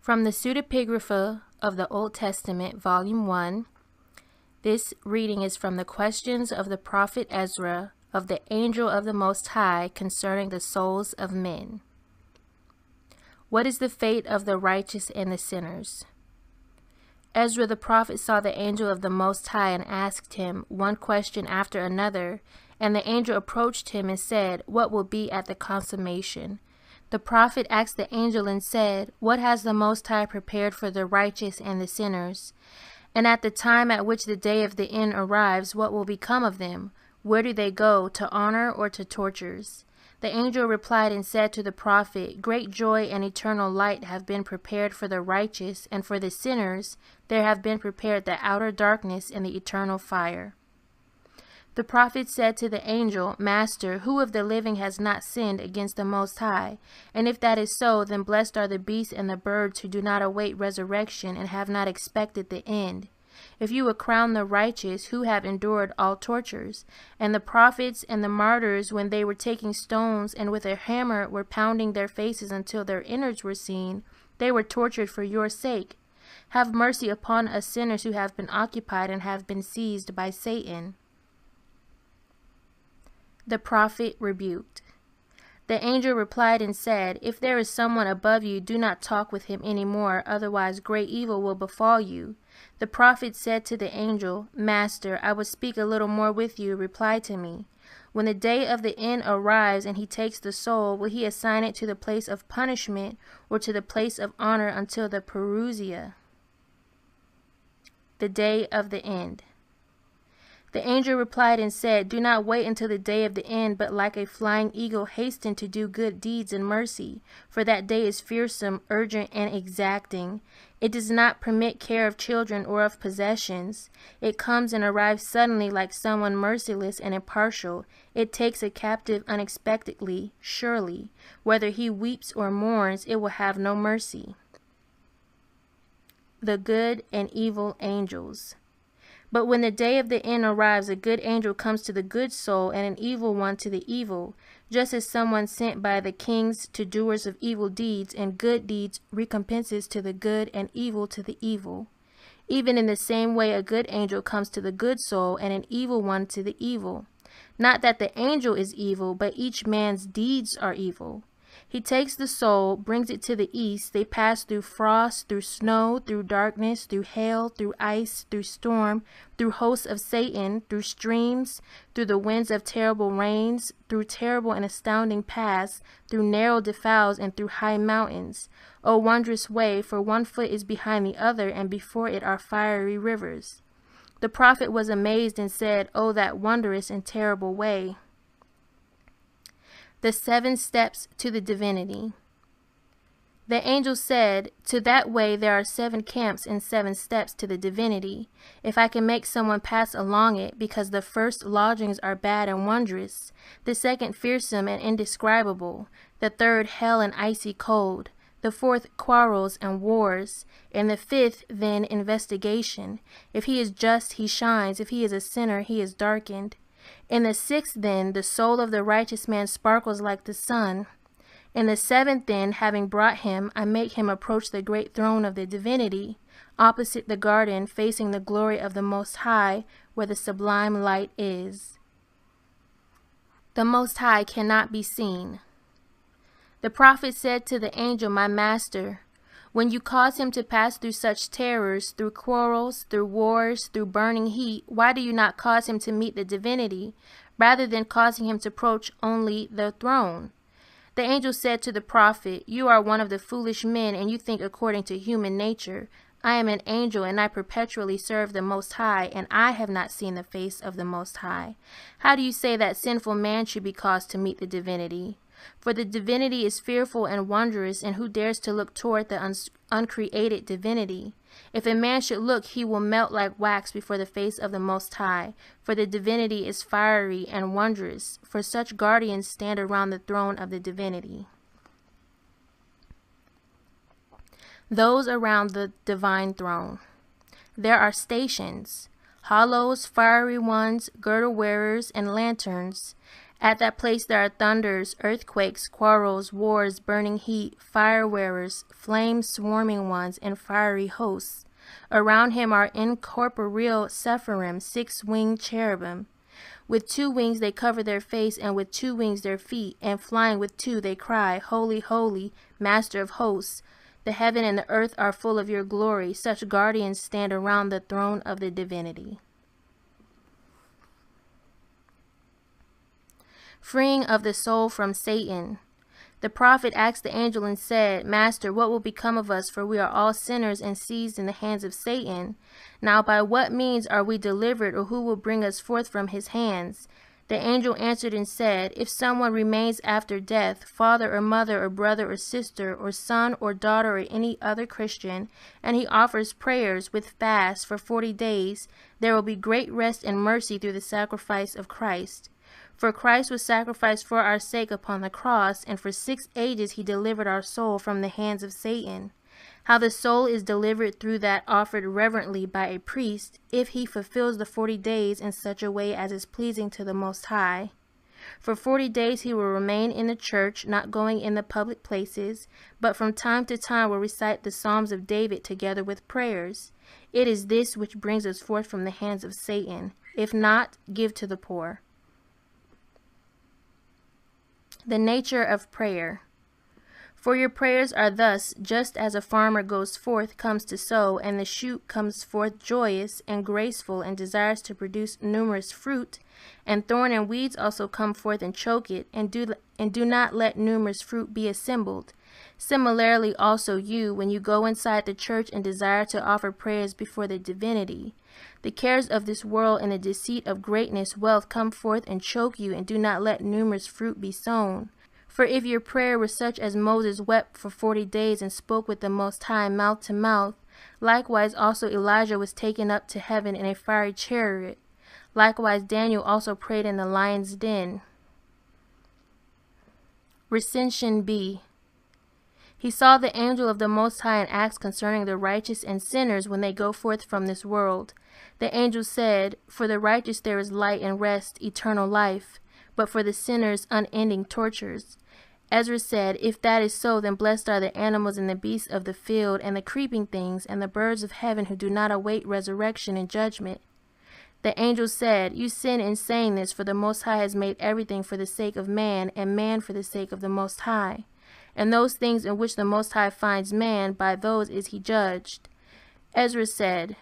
From the Pseudepigrapha of the Old Testament, Volume 1. This reading is from the Questions of the Prophet Ezra of the Angel of the Most High concerning the souls of men. What is the fate of the righteous and the sinners? Ezra the prophet saw the angel of the Most High and asked him one question after another, and the angel approached him and said, "What will be at the consummation?" The prophet asked the angel and said, "What has the Most High prepared for the righteous and the sinners? And at the time at which the day of the end arrives, what will become of them? Where do they go, to honor or to tortures?" The angel replied and said to the prophet, "Great joy and eternal light have been prepared for the righteous, and for the sinners there have been prepared the outer darkness and the eternal fire." The prophet said to the angel, "Master, who of the living has not sinned against the Most High? And if that is so, then blessed are the beasts and the birds who do not await resurrection and have not expected the end. If you would crown the righteous who have endured all tortures, and the prophets and the martyrs when they were taking stones and with a hammer were pounding their faces until their innards were seen, they were tortured for your sake. Have mercy upon us sinners who have been occupied and have been seized by Satan." The prophet rebuked. The angel replied and said, "If there is someone above you, do not talk with him any more, otherwise great evil will befall you." The prophet said to the angel, "Master, I will speak a little more with you. Reply to me. When the day of the end arrives and he takes the soul, will he assign it to the place of punishment or to the place of honor until the Perusia?" The day of the end. The angel replied and said, "Do not wait until the day of the end, but like a flying eagle hasten to do good deeds and mercy, for that day is fearsome, urgent, and exacting. It does not permit care of children or of possessions. It comes and arrives suddenly like someone merciless and impartial. It takes a captive unexpectedly, surely. Whether he weeps or mourns, it will have no mercy." The good and evil angels. But when the day of the end arrives, a good angel comes to the good soul and an evil one to the evil, just as someone sent by the kings to doers of evil deeds and good deeds recompenses to the good and evil to the evil. Even in the same way, a good angel comes to the good soul and an evil one to the evil. Not that the angel is evil, but each man's deeds are evil. He takes the soul, brings it to the east. They pass through frost, through snow, through darkness, through hail, through ice, through storm, through hosts of Satan, through streams, through the winds of terrible rains, through terrible and astounding paths, through narrow defiles, and through high mountains. O wondrous way, for one foot is behind the other, and before it are fiery rivers. The prophet was amazed and said, "Oh, that wondrous and terrible way." The 7 steps to the divinity. The angel said, "To that way there are 7 camps and 7 steps to the divinity. If I can make someone pass along it, because the first lodgings are bad and wondrous, the second fearsome and indescribable, the third hell and icy cold, the fourth quarrels and wars, and the fifth then investigation. If he is just, he shines. If he is a sinner, he is darkened. In the 6th, then, the soul of the righteous man sparkles like the sun. In the 7th, then, having brought him, I make him approach the great throne of the divinity, opposite the garden, facing the glory of the Most High, where the sublime light is. The Most High cannot be seen. The prophet said to the angel, "My master, when you cause him to pass through such terrors, through quarrels, through wars, through burning heat, why do you not cause him to meet the divinity, rather than causing him to approach only the throne?" The angel said to the prophet, "You are one of the foolish men, and you think according to human nature. I am an angel, and I perpetually serve the Most High, and I have not seen the face of the Most High. How do you say that sinful man should be caused to meet the divinity? For the divinity is fearful and wondrous, and who dares to look toward the uncreated divinity? If a man should look, he will melt like wax before the face of the Most High, for the divinity is fiery and wondrous, for such guardians stand around the throne of the divinity." Those around the divine throne. There are stations, hollows, fiery ones, girdle wearers, and lanterns. At that place there are thunders, earthquakes, quarrels, wars, burning heat, fire-wearers, flame-swarming ones, and fiery hosts. Around him are incorporeal Sephirim, 6-winged cherubim. With 2 wings they cover their face, and with 2 wings their feet, and flying with 2 they cry, Holy, holy, Master of hosts. The heaven and the earth are full of your glory. Such guardians stand around the throne of the divinity. Freeing of the soul from Satan. The prophet asked the angel and said, Master, what will become of us, for we are all sinners and seized in the hands of Satan? Now by what means are we delivered, or who will bring us forth from his hands? The angel answered and said, If someone remains after death, father or mother or brother or sister or son or daughter or any other Christian, and he offers prayers with fasts for 40 days, there will be great rest and mercy through the sacrifice of Christ. For Christ was sacrificed for our sake upon the cross, and for 6 ages he delivered our soul from the hands of Satan. How the soul is delivered through that offered reverently by a priest, if he fulfills the 40 days in such a way as is pleasing to the Most High. For 40 days he will remain in the church, not going in the public places, but from time to time will recite the Psalms of David together with prayers. It is this which brings us forth from the hands of Satan. If not, give to the poor. The nature of prayer. For your prayers are thus, just as a farmer goes forth, comes to sow, and the shoot comes forth joyous and graceful, and desires to produce numerous fruit, and thorn and weeds also come forth and choke it, and do not let numerous fruit be assembled. Similarly also you, when you go inside the church and desire to offer prayers before the divinity, the cares of this world and the deceit of greatness, wealth come forth and choke you, and do not let numerous fruit be sown. For if your prayer were such as Moses wept for 40 days and spoke with the Most High mouth to mouth, likewise also Elijah was taken up to heaven in a fiery chariot. Likewise Daniel also prayed in the lion's den. Recension B. He saw the angel of the Most High and asked concerning the righteous and sinners when they go forth from this world. The angel said, For the righteous there is light and rest, eternal life, but for the sinners unending tortures. Ezra said, If that is so, then blessed are the animals and the beasts of the field, and the creeping things, and the birds of heaven who do not await resurrection and judgment. The angel said, You sin in saying this, for the Most High has made everything for the sake of man, and man for the sake of the Most High. And those things in which the Most High finds man, by those is he judged. Ezra said,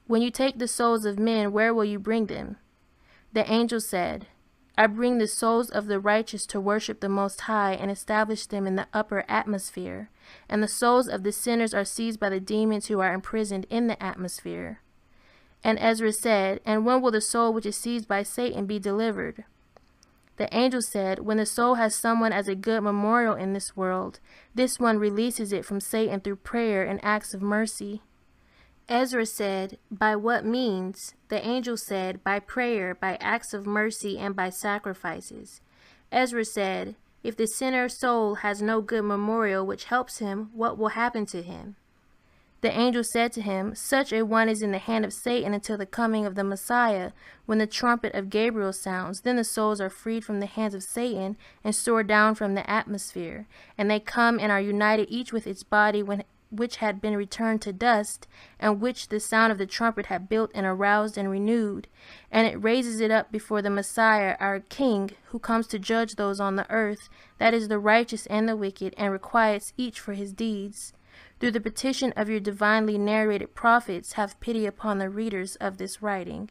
When you take the souls of men, where will you bring them? The angel said, I bring the souls of the righteous to worship the Most High and establish them in the upper atmosphere, and the souls of the sinners are seized by the demons who are imprisoned in the atmosphere. And Ezra said, And when will the soul which is seized by Satan be delivered? The angel said, When the soul has someone as a good memorial in this world, this one releases it from Satan through prayer and acts of mercy. Ezra said, By what means? The angel said, By prayer, by acts of mercy, and by sacrifices. Ezra said, If the sinner's soul has no good memorial which helps him, what will happen to him? The angel said to him, Such a one is in the hand of Satan until the coming of the Messiah. When the trumpet of Gabriel sounds, then the souls are freed from the hands of Satan and soar down from the atmosphere, and they come and are united each with its body which had been returned to dust, and which the sound of the trumpet had built and aroused and renewed, and it raises it up before the Messiah, our King, who comes to judge those on the earth, that is the righteous and the wicked, and requites each for his deeds. Through the petition of your divinely narrated prophets, have pity upon the readers of this writing.